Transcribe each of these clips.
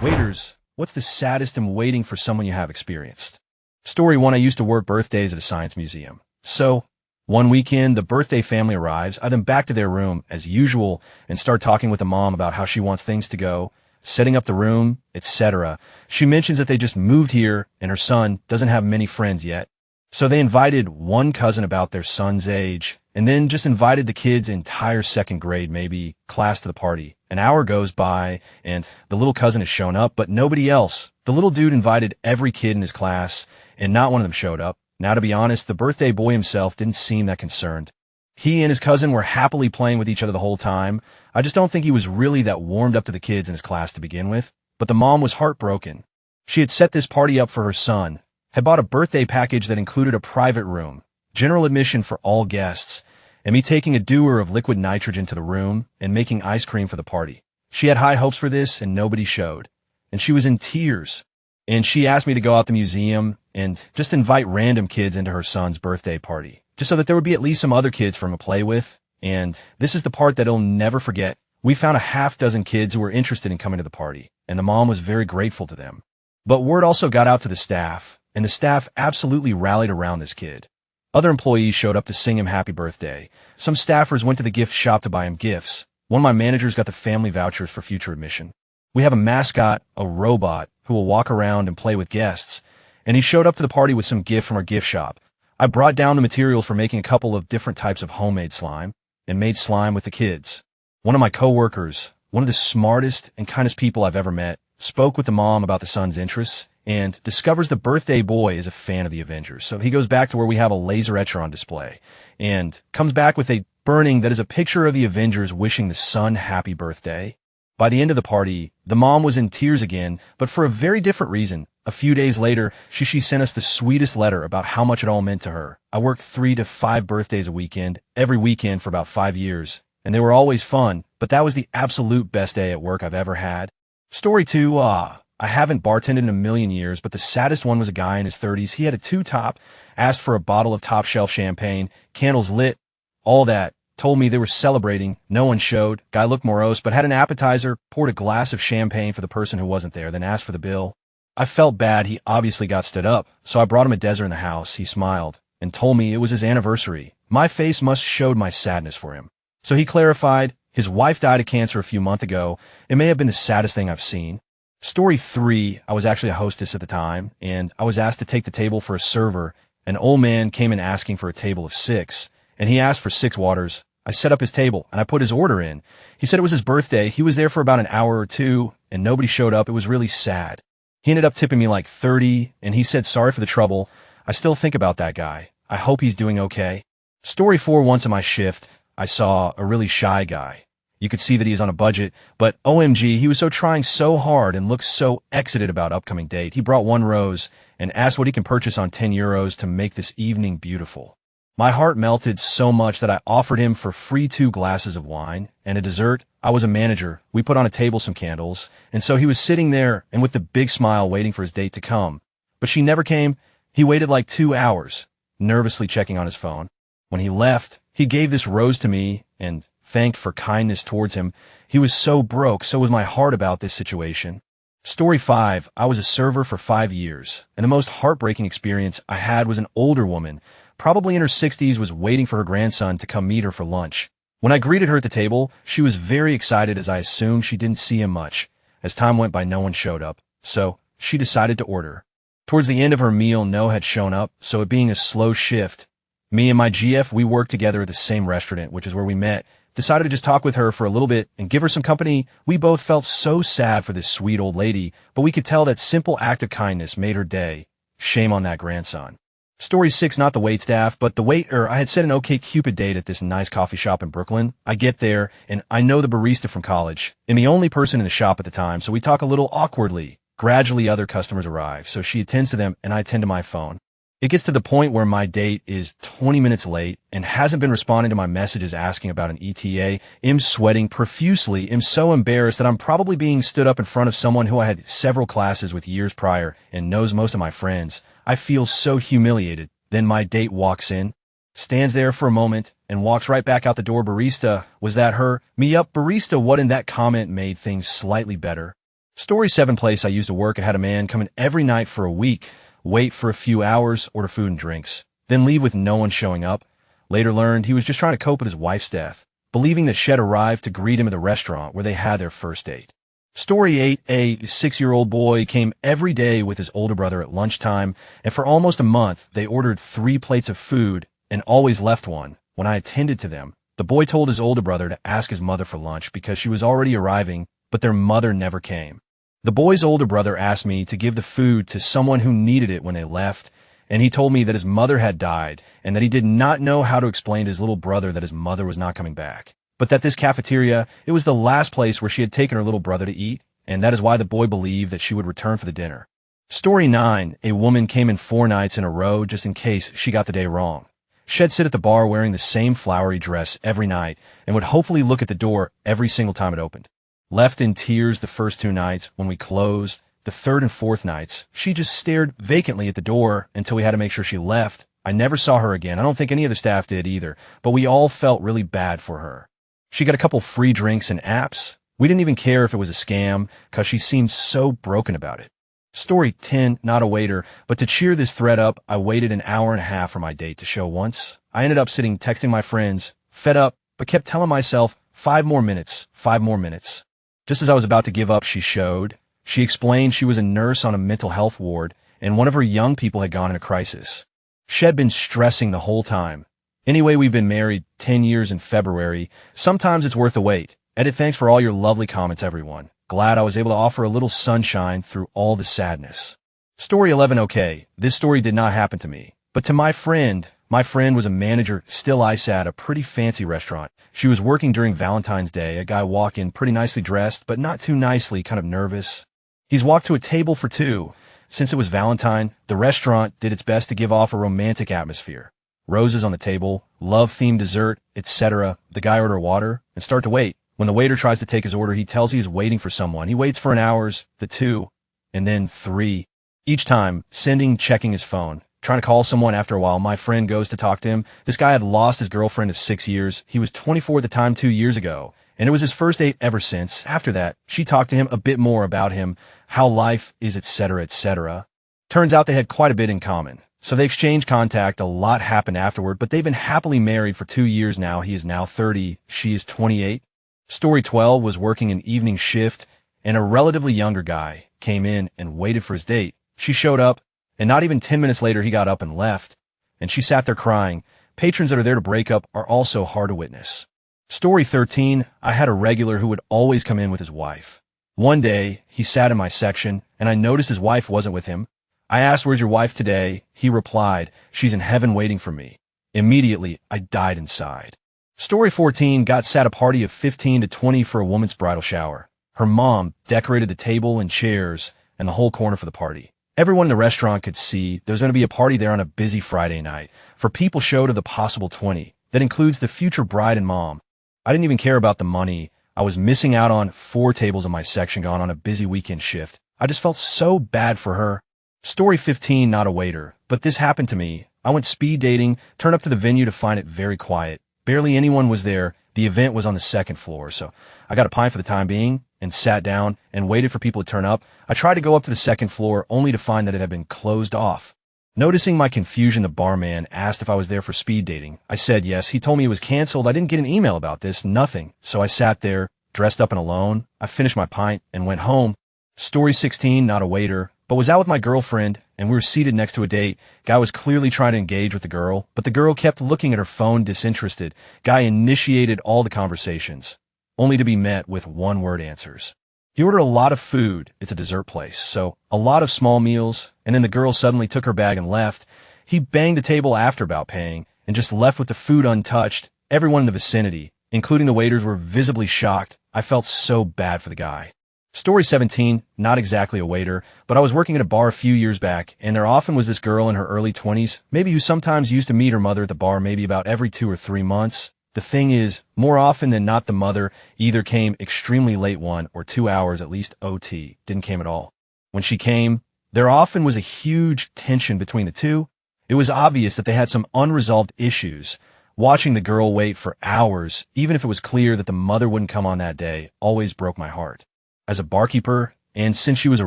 Waiters, what's the saddest and waiting for someone you have experienced? Story 1. I used to work birthdays at a science museum. So, one weekend, the birthday family arrives. I then back to their room, as usual, and start talking with the mom about how she wants things to go, setting up the room, etc. She mentions that they just moved here, and her son doesn't have many friends yet. So they invited one cousin about their son's age, and then just invited the kid's entire second grade, maybe, class to the party. An hour goes by, and the little cousin has shown up, but nobody else. The little dude invited every kid in his class, and not one of them showed up. Now, to be honest, the birthday boy himself didn't seem that concerned. He and his cousin were happily playing with each other the whole time. I just don't think he was really that warmed up to the kids in his class to begin with. But the mom was heartbroken. She had set this party up for her son, had bought a birthday package that included a private room, general admission for all guests, and me taking a dewar of liquid nitrogen to the room and making ice cream for the party. She had high hopes for this, and nobody showed. And she was in tears. And she asked me to go out to the museum and just invite random kids into her son's birthday party, just so that there would be at least some other kids for him to play with. And this is the part that he'll never forget. We found a half-dozen kids who were interested in coming to the party, and the mom was very grateful to them. But word also got out to the staff, and the staff absolutely rallied around this kid. Other employees showed up to sing him happy birthday. Some staffers went to the gift shop to buy him gifts. One of my managers got the family vouchers for future admission. We have a mascot, a robot, who will walk around and play with guests, and he showed up to the party with some gift from our gift shop. I brought down the materials for making a couple of different types of homemade slime, and made slime with the kids. One of my coworkers, one of the smartest and kindest people I've ever met, spoke with the mom about the son's interests, and discovers the birthday boy is a fan of the Avengers. So he goes back to where we have a laser etcher on display, and comes back with a burning that is a picture of the Avengers wishing the son happy birthday. By the end of the party, the mom was in tears again, but for a very different reason. A few days later, she sent us the sweetest letter about how much it all meant to her. I worked 3 to 5 birthdays a weekend, every weekend for about 5 years, and they were always fun, but that was the absolute best day at work I've ever had. Story 2, I haven't bartended in a million years, but the saddest one was a guy in his 30s. He had a two-top, asked for a bottle of top-shelf champagne, candles lit, all that. Told me they were celebrating, no one showed, guy looked morose, but had an appetizer, poured a glass of champagne for the person who wasn't there, then asked for the bill. I felt bad, he obviously got stood up, so I brought him a dessert in the house. He smiled, and told me it was his anniversary. My face must showed my sadness for him. So he clarified, his wife died of cancer a few months ago. It may have been the saddest thing I've seen. Story 3, I was actually a hostess at the time, and I was asked to take the table for a server. An old man came in asking for a table of 6, and he asked for 6 waters. I set up his table, and I put his order in. He said it was his birthday. He was there for about an hour or two, and nobody showed up. It was really sad. He ended up tipping me like 30, and he said sorry for the trouble. I still think about that guy. I hope he's doing okay. Story 4, once in my shift, I saw a really shy guy. You could see that he's on a budget, but OMG, he was trying so hard and looked so exited about upcoming date. He brought 1 rose and asked what he can purchase on 10 euros to make this evening beautiful. My heart melted so much that I offered him for free 2 glasses of wine and a dessert. I was a manager. We put on a table some candles, and so he was sitting there and with the big smile waiting for his date to come. But she never came. He waited like 2 hours, nervously checking on his phone. When he left, he gave this rose to me and thanked for kindness towards him. He was so broke, so was my heart about this situation. Story 5, I was a server for 5 years, and the most heartbreaking experience I had was an older woman, probably in her 60s, was waiting for her grandson to come meet her for lunch. When I greeted her at the table, she was very excited as I assumed she didn't see him much. As time went by, no one showed up, so she decided to order. Towards the end of her meal, no had shown up, so it being a slow shift, me and my GF, we worked together at the same restaurant, which is where we met, decided to just talk with her for a little bit and give her some company. We both felt so sad for this sweet old lady, but we could tell that simple act of kindness made her day. Shame on that grandson. Story 6, not the waitstaff, but the waiter. I had set an OkCupid date at this nice coffee shop in Brooklyn. I get there, and I know the barista from college. I'm the only person in the shop at the time, so we talk a little awkwardly. Gradually, other customers arrive, so she attends to them, and I attend to my phone. It gets to the point where my date is 20 minutes late and hasn't been responding to my messages asking about an ETA. I'm sweating profusely. I'm so embarrassed that I'm probably being stood up in front of someone who I had several classes with years prior and knows most of my friends. I feel so humiliated. Then my date walks in, stands there for a moment, and walks right back out the door. Barista, was that her? Me up, barista. What in that comment made things slightly better. Story 7 place I used to work. I had a man come in every night for a week, wait for a few hours, order food and drinks, then leave with no one showing up. Later learned he was just trying to cope with his wife's death, believing that Shed arrived to greet him at the restaurant where they had their first date. Story 8, a 6-year-old boy came every day with his older brother at lunchtime, and for almost a month, they ordered 3 plates of food and always left one. When I attended to them, the boy told his older brother to ask his mother for lunch because she was already arriving, but their mother never came. The boy's older brother asked me to give the food to someone who needed it when they left, and he told me that his mother had died and that he did not know how to explain to his little brother that his mother was not coming back. But that this cafeteria, it was the last place where she had taken her little brother to eat, and that is why the boy believed that she would return for the dinner. Story 9, a woman came in 4 nights in a row just in case she got the day wrong. She'd sit at the bar wearing the same flowery dress every night and would hopefully look at the door every single time it opened. Left in tears the first 2 nights, when we closed, the 3rd and 4th nights, she just stared vacantly at the door until we had to make sure she left. I never saw her again. I don't think any other staff did either, but we all felt really bad for her. She got a couple free drinks and apps. We didn't even care if it was a scam because she seemed so broken about it. Story 10, not a waiter, but to cheer this thread up, I waited an hour and a half for my date to show once. I ended up sitting texting my friends, fed up, but kept telling myself, 5 more minutes, 5 more minutes. Just as I was about to give up, she showed. She explained she was a nurse on a mental health ward, and one of her young people had gone into crisis. She'd been stressing the whole time. Anyway, we've been married 10 years in February. Sometimes it's worth the wait. Edit, thanks for all your lovely comments, everyone. Glad I was able to offer a little sunshine through all the sadness. Story 11, okay, this story did not happen to me, but to my friend. My friend was a manager, still ISA, at a pretty fancy restaurant. She was working during Valentine's Day. A guy walked in pretty nicely dressed, but not too nicely, kind of nervous. He's walked to a table for 2. Since it was Valentine, the restaurant did its best to give off a romantic atmosphere. Roses on the table, love-themed dessert, etc. The guy ordered water and start to wait. When the waiter tries to take his order, he tells he is waiting for someone. He waits for an hours, the 2, and then 3. Each time, sending, checking his phone, trying to call someone. After a while, my friend goes to talk to him. This guy had lost his girlfriend of 6 years. He was 24 at the time 2 years ago, and it was his first date ever since. After that, she talked to him a bit more about him, how life is, etc., etc. Turns out they had quite a bit in common. So they exchanged contact. A lot happened afterward, but they've been happily married for 2 years now. He is now 30. She is 28. Story 12 was working an evening shift, and a relatively younger guy came in and waited for his date. She showed up, and not even 10 minutes later, he got up and left, and she sat there crying. Patrons that are there to break up are also hard to witness. Story 13, I had a regular who would always come in with his wife. One day, he sat in my section, and I noticed his wife wasn't with him. I asked, "Where's your wife today?" He replied, "She's in heaven waiting for me." Immediately, I died inside. Story 14, got sat a party of 15 to 20 for a woman's bridal shower. Her mom decorated the table and chairs and the whole corner for the party. Everyone in the restaurant could see there was going to be a party there on a busy Friday night. For people showed of the possible 20. That includes the future bride and mom. I didn't even care about the money. I was missing out on 4 tables in my section gone on a busy weekend shift. I just felt so bad for her. Story 15, not a waiter, but this happened to me. I went speed dating, turned up to the venue to find it very quiet. Barely anyone was there. The event was on the 2nd floor, so I got a pint for the time being and sat down and waited for people to turn up. I tried to go up to the 2nd floor only to find that it had been closed off. Noticing my confusion, the barman asked if I was there for speed dating. I said yes. He told me it was canceled. I didn't get an email about this, nothing. So I sat there, dressed up and alone. I finished my pint and went home. Story 16, not a waiter, but was out with my girlfriend, and we were seated next to a date. Guy was clearly trying to engage with the girl, but the girl kept looking at her phone disinterested. Guy initiated all the conversations, only to be met with one-word answers. He ordered a lot of food. It's a dessert place, so a lot of small meals, and then the girl suddenly took her bag and left. He banged the table after about paying and just left with the food untouched. Everyone in the vicinity, including the waiters, were visibly shocked. I felt so bad for the guy. Story 17, not exactly a waiter, but I was working at a bar a few years back, and there often was this girl in her early 20s, maybe who sometimes used to meet her mother at the bar maybe about every 2 or 3 months. The thing is, more often than not, the mother either came extremely late 1 or 2 hours, at least OT, didn't came at all. When she came, there often was a huge tension between the two. It was obvious that they had some unresolved issues. Watching the girl wait for hours, even if it was clear that the mother wouldn't come on that day, always broke my heart. As a barkeeper, and since she was a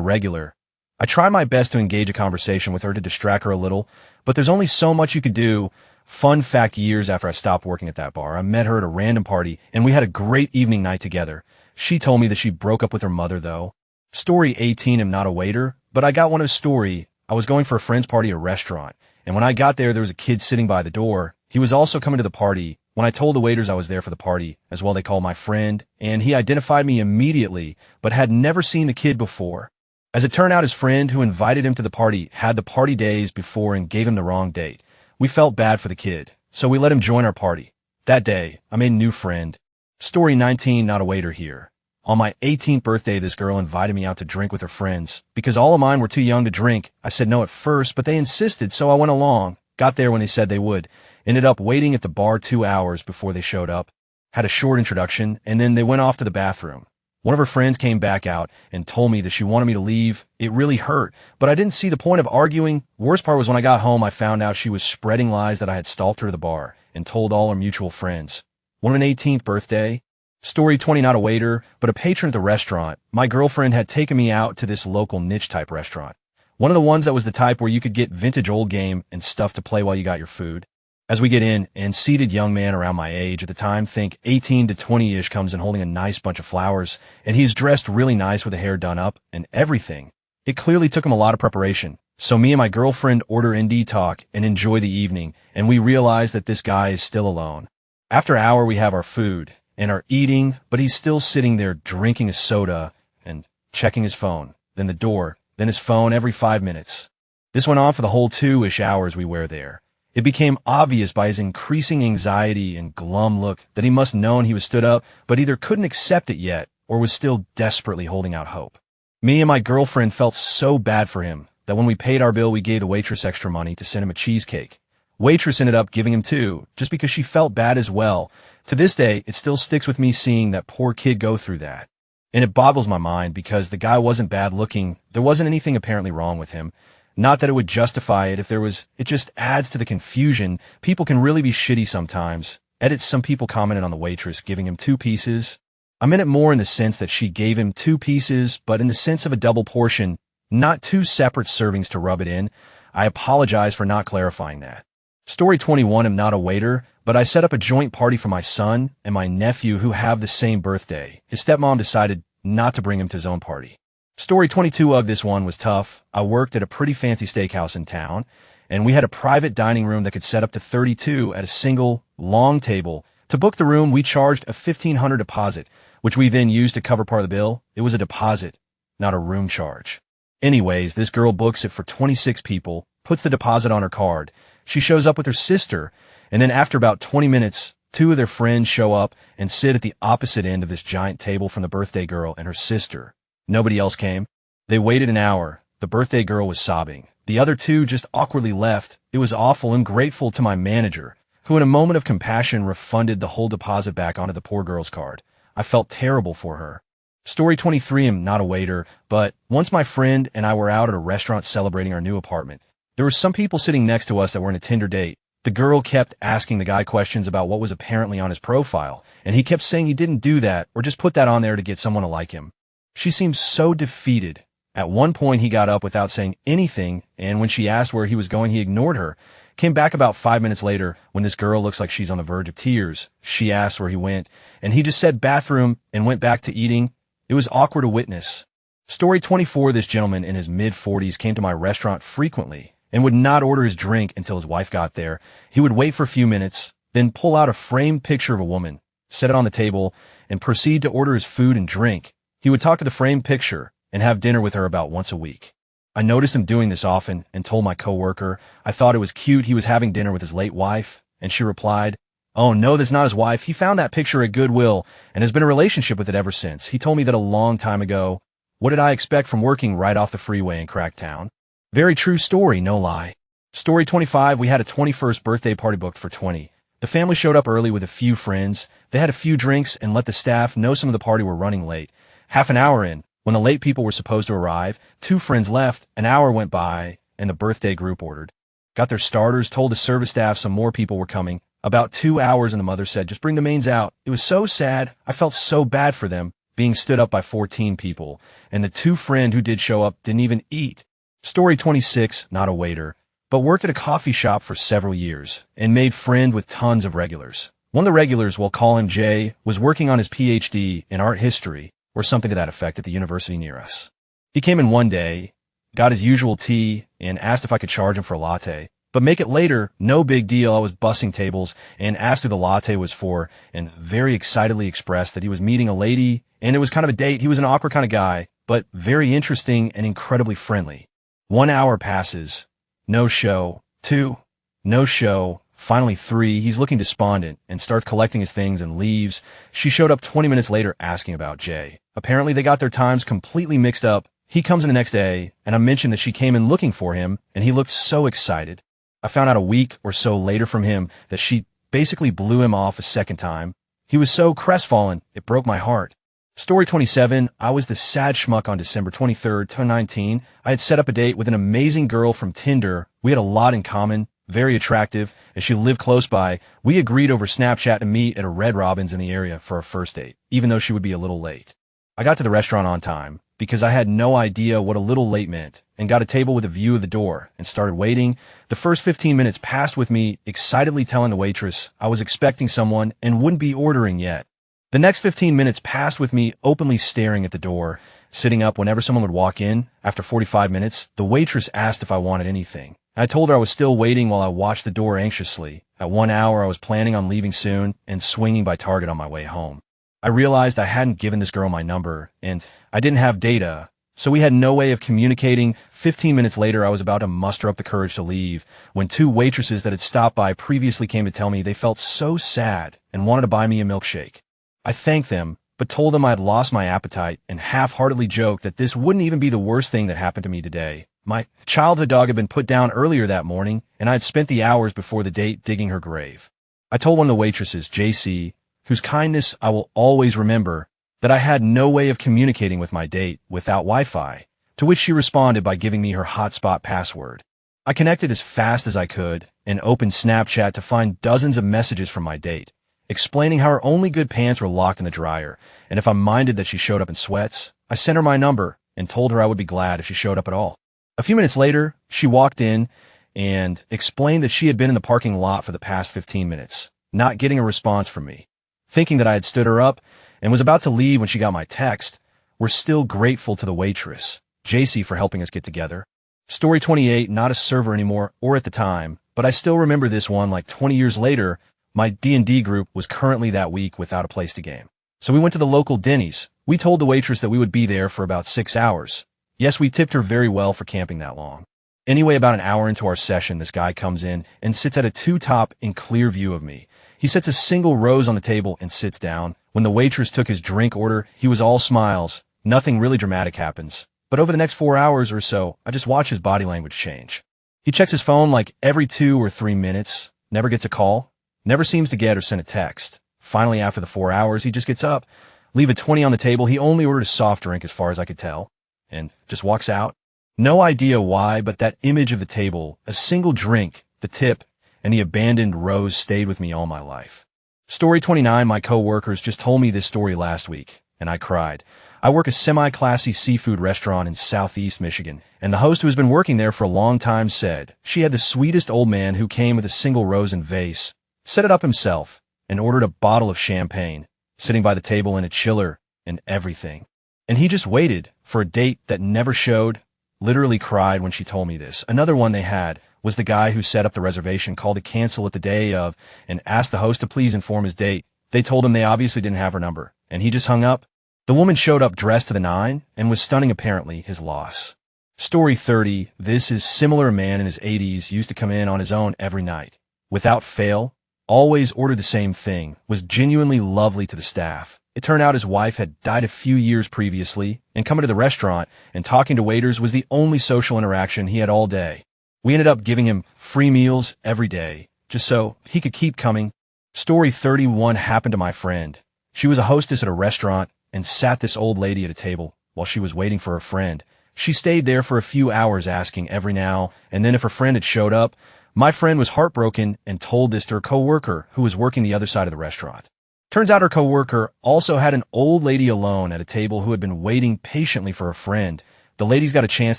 regular, I tried my best to engage a conversation with her to distract her a little, but there's only so much you could do. Fun fact, years after I stopped working at that bar, I met her at a random party, and we had a great evening night together. She told me that she broke up with her mother, though. Story 18, I'm not a waiter, but I got one of his story. I was going for a friend's party at a restaurant, and when I got there was a kid sitting by the door. He was also coming to the party. When I told the waiters I was there for the party, as well they called my friend, and he identified me immediately, but had never seen the kid before. As it turned out, his friend who invited him to the party had the party days before and gave him the wrong date. We felt bad for the kid, so we let him join our party. That day, I made a new friend. Story 19, not a waiter here. On my 18th birthday, this girl invited me out to drink with her friends. Because all of mine were too young to drink, I said no at first, but they insisted, so I went along. Got there when they said they would. Ended up waiting at the bar 2 hours before they showed up. Had a short introduction, and then they went off to the bathroom. One of her friends came back out and told me that she wanted me to leave. It really hurt, but I didn't see the point of arguing. Worst part was when I got home, I found out she was spreading lies that I had stalked her to the bar and told all her mutual friends. On an 18th birthday. Story 20, not a waiter, but a patron at the restaurant. My girlfriend had taken me out to this local niche-type restaurant. One of the ones that was the type where you could get vintage old game and stuff to play while you got your food. As we get in, and seated young man around my age at the time, think 18 to 20-ish, comes in holding a nice bunch of flowers, and he's dressed really nice with the hair done up and everything. It clearly took him a lot of preparation. So me and my girlfriend order ND talk and enjoy the evening, and we realize that this guy is still alone. After an hour, we have our food and are eating, but he's still sitting there drinking a soda and checking his phone, then the door, then his phone every 5 minutes. This went on for the whole 2-ish hours we were there. It became obvious by his increasing anxiety and glum look that he must known he was stood up, but either couldn't accept it yet or was still desperately holding out hope. Me and my girlfriend felt so bad for him that when we paid our bill, we gave the waitress extra money to send him a cheesecake. Waitress ended up giving him 2, just because she felt bad as well. To this day, it still sticks with me seeing that poor kid go through that. And it boggles my mind because the guy wasn't bad looking. There wasn't anything apparently wrong with him. Not that it would justify it if there was. It just adds to the confusion. People can really be shitty sometimes. Edit, some people commented on the waitress giving him 2 pieces. I meant it more in the sense that she gave him 2 pieces, but in the sense of a double portion, not 2 separate servings to rub it in. I apologize for not clarifying that. Story 21, I'm not a waiter, but I set up a joint party for my son and my nephew who have the same birthday. His stepmom decided not to bring him to his own party. Story 22 of this one was tough. I worked at a pretty fancy steakhouse in town, and we had a private dining room that could set up to 32 at a single, long table. To book the room, we charged a $1,500 deposit, which we then used to cover part of the bill. It was a deposit, not a room charge. Anyways, this girl books it for 26 people, puts the deposit on her card. She shows up with her sister, and then after about 20 minutes, 2 of their friends show up and sit at the opposite end of this giant table from the birthday girl and her sister. Nobody else came. They waited an hour. The birthday girl was sobbing. The other 2 just awkwardly left. It was awful and grateful to my manager, who in a moment of compassion refunded the whole deposit back onto the poor girl's card. I felt terrible for her. Story 23, I'm not a waiter, but once my friend and I were out at a restaurant celebrating our new apartment. There were some people sitting next to us that were in a Tinder date. The girl kept asking the guy questions about what was apparently on his profile, and he kept saying he didn't do that or just put that on there to get someone to like him. She seemed so defeated. At one point, he got up without saying anything, and when she asked where he was going, he ignored her. Came back about 5 minutes later when this girl looks like she's on the verge of tears. She asked where he went, and he just said bathroom and went back to eating. It was awkward to witness. Story 24, this gentleman in his mid-40s came to my restaurant frequently and would not order his drink until his wife got there. He would wait for a few minutes, then pull out a framed picture of a woman, set it on the table, and proceed to order his food and drink. He would talk to the framed picture and have dinner with her about once a week. I noticed him doing this often and told my coworker I thought it was cute he was having dinner with his late wife, and she replied, "Oh no, that's not his wife. He found that picture at Goodwill and has been in a relationship with it ever since. He told me that a long time ago. What did I expect from working right off the freeway in Cracktown?" Very true story, no lie. Story 25, we had a 21st birthday party booked for 20. The family showed up early with a few friends. They had a few drinks and let the staff know some of the party were running late. Half an hour in, when the late people were supposed to arrive, 2 friends left, an hour went by, and the birthday group ordered. Got their starters, told the service staff some more people were coming. About 2 hours and the mother said, "Just bring the mains out." It was so sad. I felt so bad for them, being stood up by 14 people, and the two friend who did show up didn't even eat. Story 26, not a waiter, but worked at a coffee shop for several years and made friend with tons of regulars. One of the regulars, we'll call him Jay, was working on his PhD in art history or something to that effect at the university near us. He came in one day, got his usual tea, and asked if I could charge him for a latte. But make it later, no big deal. I was bussing tables and asked who the latte was for and very excitedly expressed that he was meeting a lady and it was kind of a date. He was an awkward kind of guy, but very interesting and incredibly friendly. 1 hour passes. No show. 2. No show. Finally 3. He's looking despondent and starts collecting his things and leaves. She showed up 20 minutes later asking about Jay. Apparently they got their times completely mixed up. He comes in the next day and I mentioned that she came in looking for him and he looked so excited. I found out a week or so later from him that she basically blew him off a second time. He was so crestfallen, it broke my heart. Story 27, I was the sad schmuck on December 23rd, 2019. I had set up a date with an amazing girl from Tinder. We had a lot in common, very attractive, and she lived close by. We agreed over Snapchat to meet at a Red Robin's in the area for our first date, even though she would be a little late. I got to the restaurant on time because I had no idea what a little late meant and got a table with a view of the door and started waiting. The first 15 minutes passed with me excitedly telling the waitress I was expecting someone and wouldn't be ordering yet. The next 15 minutes passed with me openly staring at the door, sitting up whenever someone would walk in. After 45 minutes, the waitress asked if I wanted anything. I told her I was still waiting while I watched the door anxiously. At 1 hour, I was planning on leaving soon and swinging by Target on my way home. I realized I hadn't given this girl my number, and I didn't have data, so we had no way of communicating. 15 minutes later, I was about to muster up the courage to leave when 2 waitresses that had stopped by previously came to tell me they felt so sad and wanted to buy me a milkshake. I thanked them, but told them I had lost my appetite and half-heartedly joked that this wouldn't even be the worst thing that happened to me today. My childhood dog had been put down earlier that morning, and I had spent the hours before the date digging her grave. I told one of the waitresses, JC, whose kindness I will always remember, that I had no way of communicating with my date without Wi-Fi, to which she responded by giving me her hotspot password. I connected as fast as I could and opened Snapchat to find dozens of messages from my date, explaining how her only good pants were locked in the dryer, and if I minded that she showed up in sweats, I sent her my number and told her I would be glad if she showed up at all. A few minutes later, she walked in and explained that she had been in the parking lot for the past 15 minutes, not getting a response from me. Thinking that I had stood her up and was about to leave when she got my text, we're still grateful to the waitress, JC, for helping us get together. Story 28, not a server anymore or at the time, but I still remember this one like 20 years later. My D&D group was currently that week without a place to game. So we went to the local Denny's. We told the waitress that we would be there for about 6 hours. Yes, we tipped her very well for camping that long. Anyway, about an hour into our session, this guy comes in and sits at a 2-top in clear view of me. He sets a single rose on the table and sits down. When the waitress took his drink order, he was all smiles. Nothing really dramatic happens. But over the next 4 hours or so, I just watch his body language change. He checks his phone like every 2 or 3 minutes, never gets a call, never seems to get or send a text. Finally, after the 4 hours, he just gets up, leave a 20 on the table. He only ordered a soft drink as far as I could tell, and just walks out. No idea why, but that image of the table, a single drink, the tip, and the abandoned rose stayed with me all my life. Story 29, my co-workers just told me this story last week, and I cried. I work a semi-classy seafood restaurant in Southeast Michigan, and the host who has been working there for a long time said she had the sweetest old man who came with a single rose and vase, set it up himself, and ordered a bottle of champagne, sitting by the table in a chiller and everything. And he just waited for a date that never showed. Literally cried when she told me this. Another one they had was the guy who set up the reservation called to cancel it the day of and asked the host to please inform his date. They told him they obviously didn't have her number, and he just hung up. The woman showed up dressed to the nine and was stunning, apparently his loss. Story 30, this is similar. A man in his 80s used to come in on his own every night. Without fail, always ordered the same thing, was genuinely lovely to the staff. It turned out his wife had died a few years previously, and coming to the restaurant and talking to waiters was the only social interaction he had all day. We ended up giving him free meals every day, just so he could keep coming. Story 31 happened to my friend. She was a hostess at a restaurant and sat this old lady at a table while she was waiting for her friend. She stayed there for a few hours asking every now and then if her friend had showed up. My friend was heartbroken and told this to her coworker who was working the other side of the restaurant. Turns out her coworker also had an old lady alone at a table who had been waiting patiently for a friend. The ladies got a chance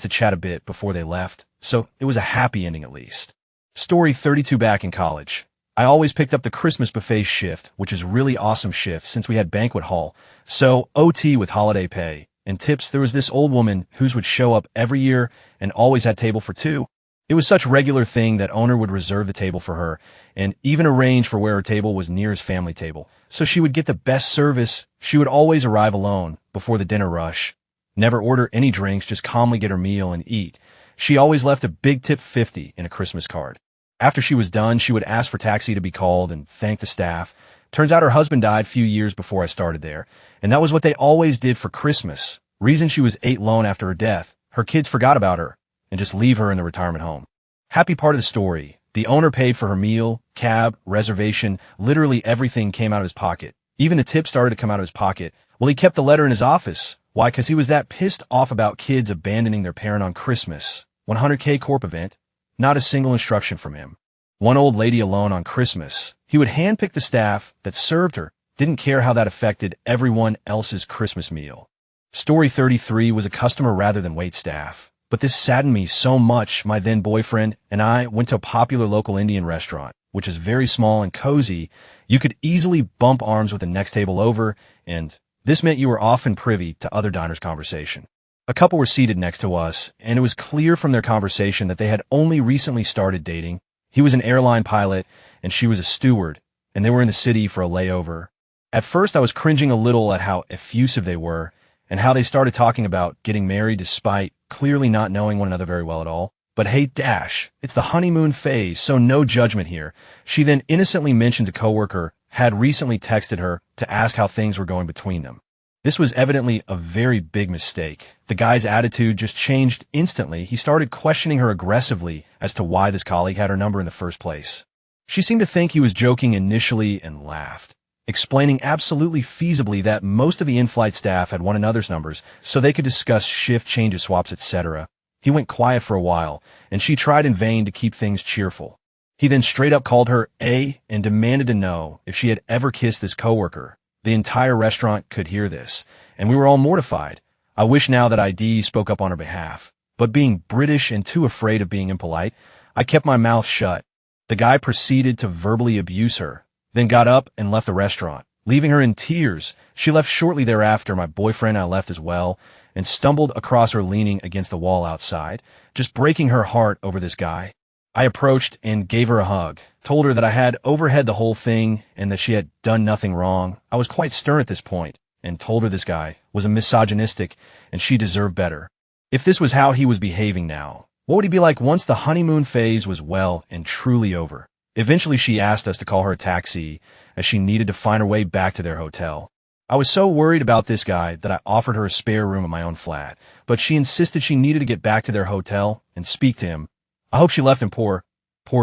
to chat a bit before they left, so it was a happy ending at least. Story 32. Back in college, I always picked up the Christmas buffet shift, which is really awesome shift since we had banquet hall, so OT with holiday pay. And tips, there was this old woman whose would show up every year and always had table for two. It was such regular thing that owner would reserve the table for her and even arrange for where her table was near his family table. So she would get the best service. She would always arrive alone before the dinner rush. Never order any drinks, just calmly get her meal and eat. She always left a big tip 50 in a Christmas card. After she was done, she would ask for taxi to be called and thank the staff. Turns out her husband died a few years before I started there, and that was what they always did for Christmas. Reason she was 8 alone after her death. Her kids forgot about her and just leave her in the retirement home. Happy part of the story. The owner paid for her meal, cab, reservation, literally everything came out of his pocket. Even the tip started to come out of his pocket. Well, he kept the letter in his office. Why? Because he was that pissed off about kids abandoning their parent on Christmas. 100K corp event. Not a single instruction from him. One old lady alone on Christmas. He would handpick the staff that served her. Didn't care how that affected everyone else's Christmas meal. Story 33 was a customer rather than wait staff. But this saddened me so much. My then boyfriend and I went to a popular local Indian restaurant, which is very small and cozy. You could easily bump arms with the next table over, and this meant you were often privy to other diners' conversation. A couple were seated next to us, and it was clear from their conversation that they had only recently started dating. He was an airline pilot, and she was a steward, and they were in the city for a layover. At first, I was cringing a little at how effusive they were, and how they started talking about getting married despite clearly not knowing one another very well at all. But hey, it's the honeymoon phase, so no judgment here. She then innocently mentions a coworker had recently texted her to ask how things were going between them. This was evidently a very big mistake. The guy's attitude just changed instantly. He started questioning her aggressively as to why this colleague had her number in the first place. She seemed to think he was joking initially and laughed, explaining absolutely feasibly that most of the in-flight staff had one another's numbers so they could discuss shift changes, swaps, etc. He went quiet for a while, and she tried in vain to keep things cheerful. He then straight up called her A and demanded to know if she had ever kissed this coworker. The entire restaurant could hear this, and we were all mortified. I wish now that ID spoke up on her behalf, but being British and too afraid of being impolite, I kept my mouth shut. The guy proceeded to verbally abuse her, then got up and left the restaurant, leaving her in tears. She left shortly thereafter. My boyfriend and I left as well, and stumbled across her leaning against the wall outside, just breaking her heart over this guy. I approached and gave her a hug, told her that I had overheard the whole thing and that she had done nothing wrong. I was quite stern at this point, and told her this guy was a misogynistic and she deserved better. If this was how he was behaving now, what would he be like once the honeymoon phase was well and truly over? Eventually she asked us to call her a taxi as she needed to find her way back to their hotel. I was so worried about this guy that I offered her a spare room in my own flat, but she insisted she needed to get back to their hotel and speak to him. I hope she left him poor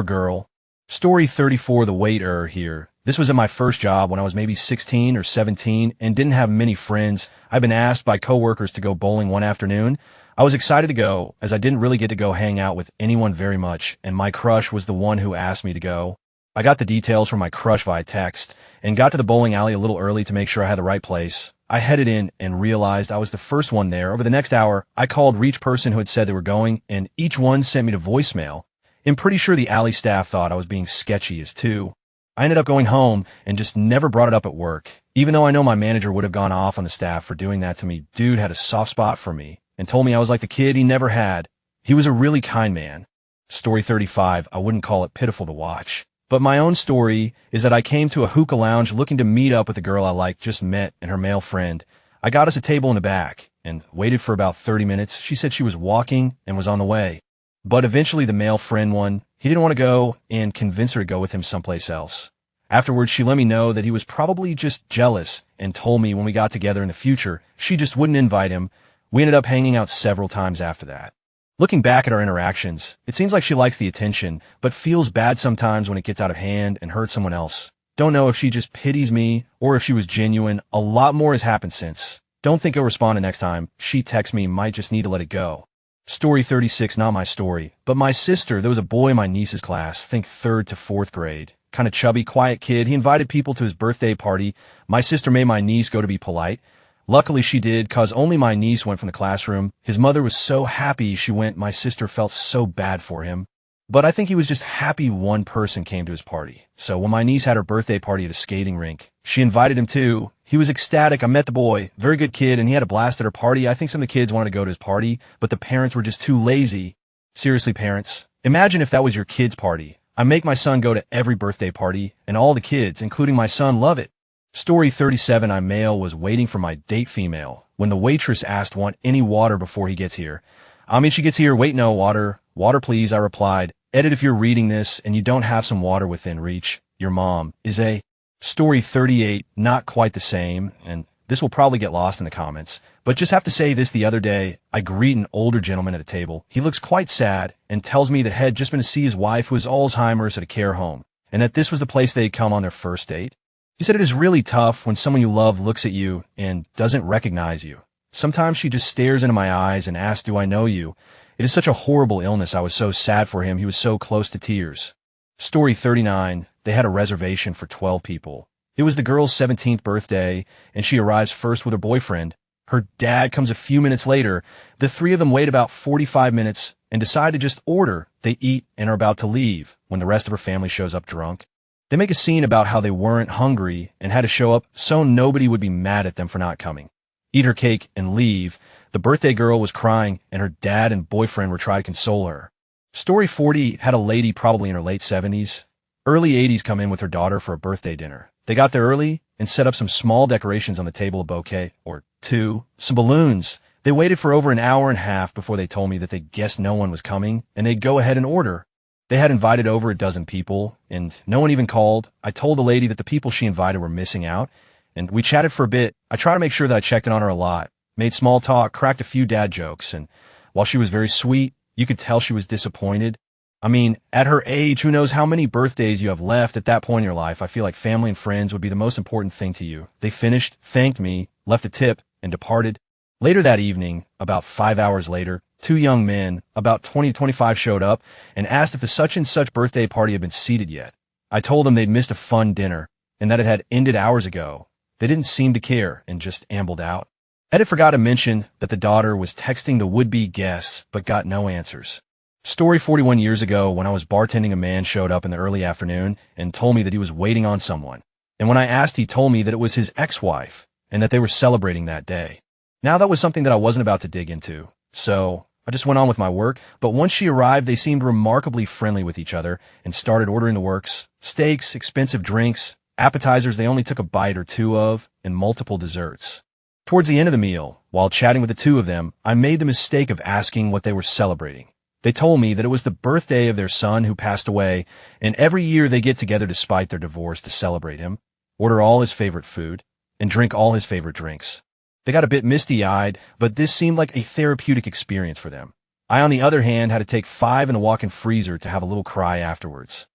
girl. Story 34, the waiter here. This was at my first job when I was maybe 16 or 17 and didn't have many friends. I'd been asked by coworkers to go bowling one afternoon. I was excited to go as I didn't really get to go hang out with anyone very much, and my crush was the one who asked me to go. I got the details from my crush via text and got to the bowling alley a little early to make sure I had the right place. I headed in and realized I was the first one there. Over the next hour, I called each person who had said they were going, and each one sent me to voicemail. I'm pretty sure the alley staff thought I was being sketchy as too. I ended up going home and just never brought it up at work. Even though I know my manager would have gone off on the staff for doing that to me, dude had a soft spot for me and told me I was like the kid he never had. He was a really kind man. Story 35, I wouldn't call it pitiful to watch. But my own story is that I came to a hookah lounge looking to meet up with a girl I just met and her male friend. I got us a table in the back and waited for about 30 minutes. She said she was walking and was on the way. But eventually the male friend he didn't want to go and convince her to go with him someplace else. Afterwards, she let me know that he was probably just jealous and told me when we got together in the future, she just wouldn't invite him. We ended up hanging out several times after that. Looking back at our interactions, it seems like she likes the attention, but feels bad sometimes when it gets out of hand and hurts someone else. Don't know if she just pities me or if she was genuine. A lot more has happened since. Don't think I'll respond the next time she texts me, might just need to let it go. Story 36, not my story, but my sister. There was a boy in my niece's class, think 3rd to 4th grade. kind of chubby, quiet kid. He invited people to his birthday party. My sister made my niece go to be polite. Luckily she did, cause only my niece went from the classroom. His mother was so happy she went. My sister felt so bad for him. But I think he was just happy one person came to his party. So when my niece had her birthday party at a skating rink, she invited him too. He was ecstatic. I met the boy, very good kid, and he had a blast at her party. I think some of the kids wanted to go to his party, but the parents were just too lazy. Seriously, parents, imagine if that was your kid's party. I make my son go to every birthday party, and all the kids, including my son, love it. Story 37. I'm male, was waiting for my date female. When the waitress asked, want any water before he gets here? I mean, she gets here, wait, no, water. Water, please, I replied. Edit if you're reading this and you don't have some water within reach. Your mom is a... Story 38. Not quite the same, and this will probably get lost in the comments, but just have to say this. The other day, I greet an older gentleman at a table. He looks quite sad and tells me that he had just been to see his wife who has Alzheimer's at a care home, and that this was the place they had come on their first date. He said it is really tough when someone you love looks at you and doesn't recognize you. Sometimes she just stares into my eyes and asks, do I know you? It is such a horrible illness. I was so sad for him. He was so close to tears. Story 39. They had a reservation for 12 people. It was the girl's 17th birthday, and she arrives first with her boyfriend. Her dad comes a few minutes later. The three of them wait about 45 minutes and decide to just order. They eat and are about to leave when the rest of her family shows up drunk. They make a scene about how they weren't hungry and had to show up so nobody would be mad at them for not coming. Eat her cake and leave. The birthday girl was crying, and her dad and boyfriend were trying to console her. Story 40 had a lady probably in her late 70s, early 80s come in with her daughter for a birthday dinner. They got there early and set up some small decorations on the table, a bouquet or two, some balloons. They waited for over an hour and a half before they told me that they guessed no one was coming, and they'd go ahead and order. They had invited over a dozen people, and no one even called. I told the lady that the people she invited were missing out, and we chatted for a bit. I tried to make sure that I checked in on her a lot, made small talk, cracked a few dad jokes, and while she was very sweet, you could tell she was disappointed. I mean, at her age, who knows how many birthdays you have left at that point in your life. I feel like family and friends would be the most important thing to you. They finished, thanked me, left a tip, and departed. Later that evening, about 5 hours later, two young men, about 20 to 25, showed up and asked if a such-and-such birthday party had been seated yet. I told them they'd missed a fun dinner and that it had ended hours ago. They didn't seem to care and just ambled out. Edit forgot to mention that the daughter was texting the would-be guests but got no answers. Story 41. Years ago, when I was bartending, a man showed up in the early afternoon and told me that he was waiting on someone. And when I asked, he told me that it was his ex-wife and that they were celebrating that day. Now that was something that I wasn't about to dig into, so I just went on with my work. But once she arrived, they seemed remarkably friendly with each other and started ordering the works: steaks, expensive drinks, appetizers they only took a bite or two of, and multiple desserts. Towards the end of the meal, while chatting with the two of them, I made the mistake of asking what they were celebrating. They told me that it was the birthday of their son who passed away, and every year they get together despite their divorce to celebrate him, order all his favorite food, and drink all his favorite drinks. They got a bit misty-eyed, but this seemed like a therapeutic experience for them. I, on the other hand, had to take 5 in a walk-in freezer to have a little cry afterwards.